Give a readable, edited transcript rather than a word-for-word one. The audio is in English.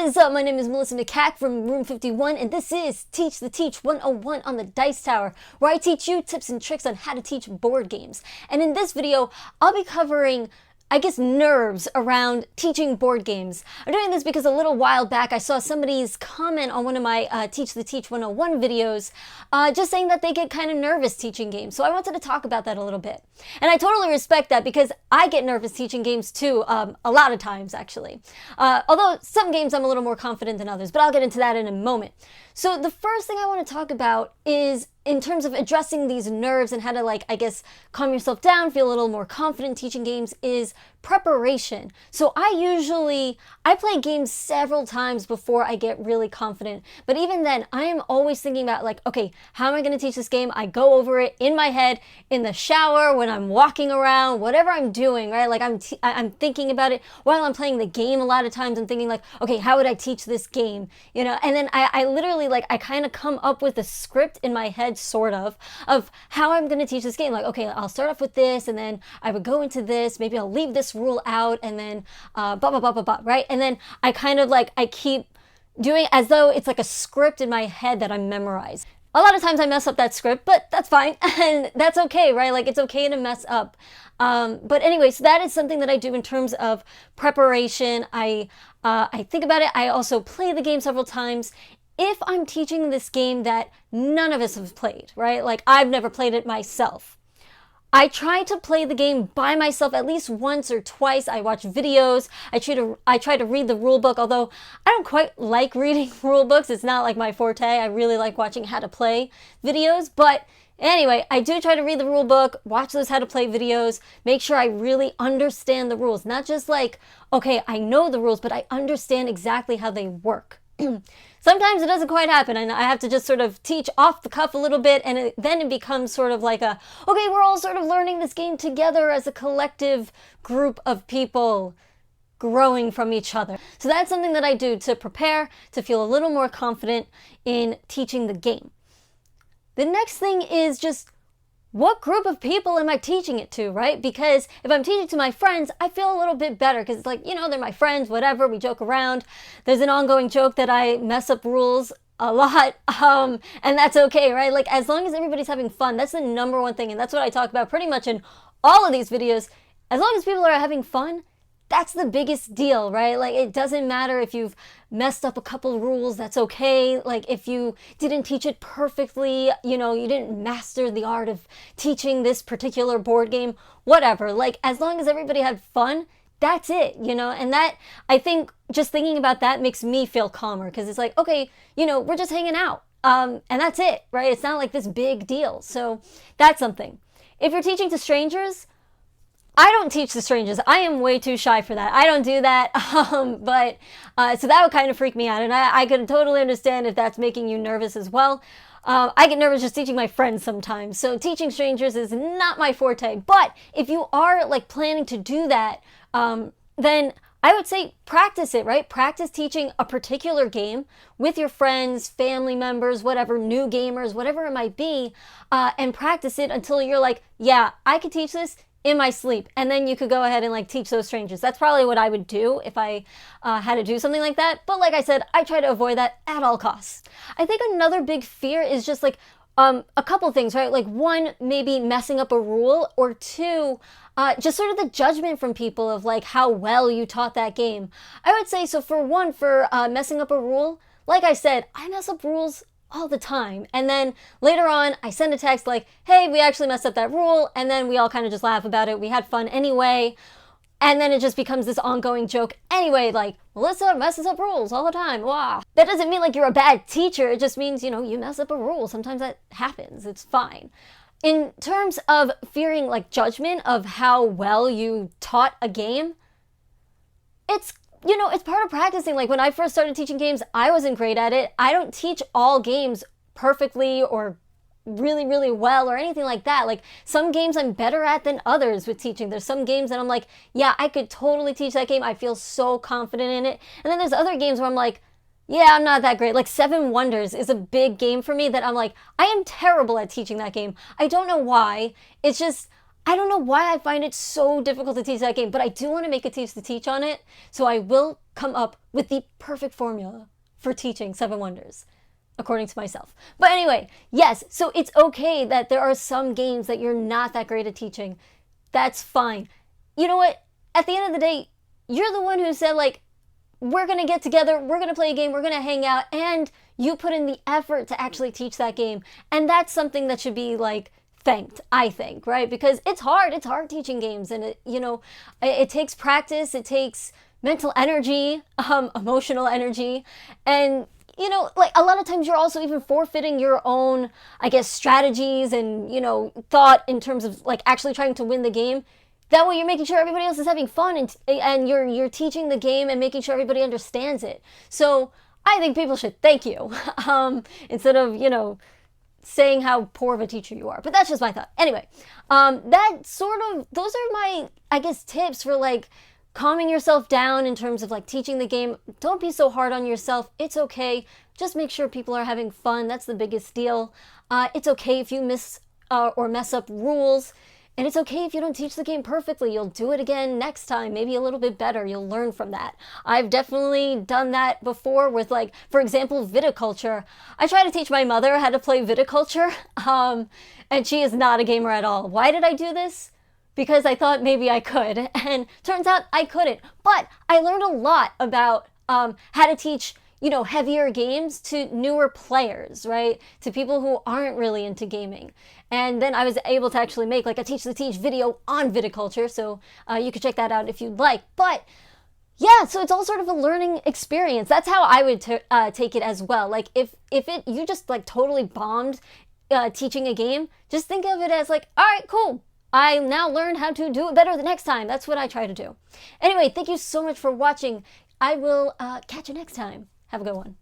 is up? My name is Melissa Makak from Room 51, and this is Teach the Teach 101 on the Dice Tower, where I teach you tips and tricks on how to teach board games. And in this video, I'll be covering nerves around teaching board games. I'm doing this because a little while back I saw somebody's comment on one of my Teach the Teach 101 videos just saying that they get kind of nervous teaching games. So I wanted to talk about that a little bit. And I totally respect that because I get nervous teaching games too, a lot of times actually. Although some games I'm a little more confident than others, but I'll get into that in a moment. So the first thing I want to talk about is in terms of addressing these nerves and how to, calm yourself down, feel a little more confident teaching games is preparation. So I play games several times before I get really confident. But even then, I am always thinking about okay, how am I going to teach this game? I go over it in my head, in the shower, when I'm walking around, whatever I'm doing, right? I'm thinking about it while I'm playing the game. A lot of times I'm thinking okay, how would I teach this game? And then I literally I kind of come up with a script in my head sort of how I'm going to teach this game. Okay, I'll start off with this, and then I would go into this, maybe I'll leave this rule out, and then blah, blah, blah, blah, blah, right? And then I kind of I keep doing as though it's a script in my head that I'm memorized. A lot of times I mess up that script, but that's fine, and that's okay, right? It's okay to mess up. But anyway, so that is something that I do in terms of preparation. I think about it. I also play the game several times. If I'm teaching this game that none of us have played, right? I've never played it myself, I try to play the game by myself at least once or twice. I watch videos. I try to read the rule book, although I don't quite like reading rule books. It's not my forte. I really like watching how to play videos. But anyway, I do try to read the rule book, watch those how to play videos, make sure I really understand the rules. Not just okay, I know the rules, but I understand exactly how they work. Sometimes it doesn't quite happen, and I have to just sort of teach off the cuff a little bit, and then it becomes sort of okay, we're all sort of learning this game together as a collective group of people growing from each other. So that's something that I do to prepare, to feel a little more confident in teaching the game. The next thing is just what group of people am I teaching it to, right? Because if I'm teaching to my friends, I feel a little bit better because it's they're my friends, whatever, we joke around. There's an ongoing joke that I mess up rules a lot, and that's okay, right? As long as everybody's having fun, that's the number one thing, and that's what I talk about pretty much in all of these videos. As long as people are having fun, that's the biggest deal, right? It doesn't matter if you've messed up a couple rules, that's okay. If you didn't teach it perfectly, you didn't master the art of teaching this particular board game, whatever. As long as everybody had fun, that's it, and that, I think, just thinking about that makes me feel calmer because it's okay, we're just hanging out. And that's it, right? It's not this big deal. So that's something. If you're teaching to strangers, I don't teach to strangers. I am way too shy for that. I don't do that. So that would kind of freak me out. And I could totally understand if that's making you nervous as well. I get nervous just teaching my friends sometimes. So teaching strangers is not my forte. But if you are planning to do that, then I would say practice it, right? Practice teaching a particular game with your friends, family members, whatever, new gamers, whatever it might be, and practice it until you're yeah, I could teach this in my sleep. And then you could go ahead and teach those strangers. That's probably what I would do if I had to do something like that. But like I said, I try to avoid that at all costs. I think another big fear is just a couple things, right? One, maybe messing up a rule, or two, just sort of the judgment from people of how well you taught that game. I would say, so for one, for messing up a rule, like I said, I mess up rules all the time. And then later on, I send a text hey, we actually messed up that rule. And then we all kind of just laugh about it. We had fun anyway. And then it just becomes this ongoing joke anyway, Melissa messes up rules all the time. Wow. That doesn't mean you're a bad teacher. It just means, you mess up a rule. Sometimes that happens. It's fine. In terms of fearing judgment of how well you taught a game, it's part of practicing. When I first started teaching games, I wasn't great at it. I don't teach all games perfectly or really, really well or anything like that. Some games I'm better at than others with teaching. There's some games that I'm yeah, I could totally teach that game. I feel so confident in it. And then there's other games where I'm yeah, I'm not that great. Seven Wonders is a big game for me that I'm I am terrible at teaching that game. I don't know why. It's just, I don't know why I find it so difficult to teach that game, but I do want to make a Teach the Teach on it, so I will come up with the perfect formula for teaching Seven Wonders, according to myself. But anyway, yes, so it's okay that there are some games that you're not that great at teaching. That's fine. You know what? At the end of the day, you're the one who said, like, we're going to get together, we're going to play a game, we're going to hang out, and you put in the effort to actually teach that game. And that's something that should be, like, thanked, I think, right? Because it's hard teaching games, and it takes practice, it takes mental energy, emotional energy, and like a lot of times you're also even forfeiting your own, I guess, strategies and thought in terms of like actually trying to win the game. That way you're making sure everybody else is having fun, and you're teaching the game and making sure everybody understands it. So I think people should thank you instead of saying how poor of a teacher you are. But that's just my thought. Anyway, those are my, I guess, tips for like calming yourself down in terms of like teaching the game. Don't be so hard on yourself. It's okay. Just make sure people are having fun. That's the biggest deal. It's okay if you miss or mess up rules. And it's okay if you don't teach the game perfectly. You'll do it again next time, maybe a little bit better. You'll learn from that. I've definitely done that before with, like, for example, viticulture. I tried to teach my mother how to play viticulture, and she is not a gamer at all. Why did I do this? Because I thought maybe I could, and turns out I couldn't. But I learned a lot about how to teach heavier games to newer players, right? To people who aren't really into gaming. And then I was able to actually make like a Teach the Teach video on viticulture, so you could check that out if you'd like. But yeah, so it's all sort of a learning experience. That's how I would take it as well. Like if you just like totally bombed teaching a game, just think of it as like, all right, cool. I now learned how to do it better the next time. That's what I try to do. Anyway, thank you so much for watching. I will catch you next time. Have a good one.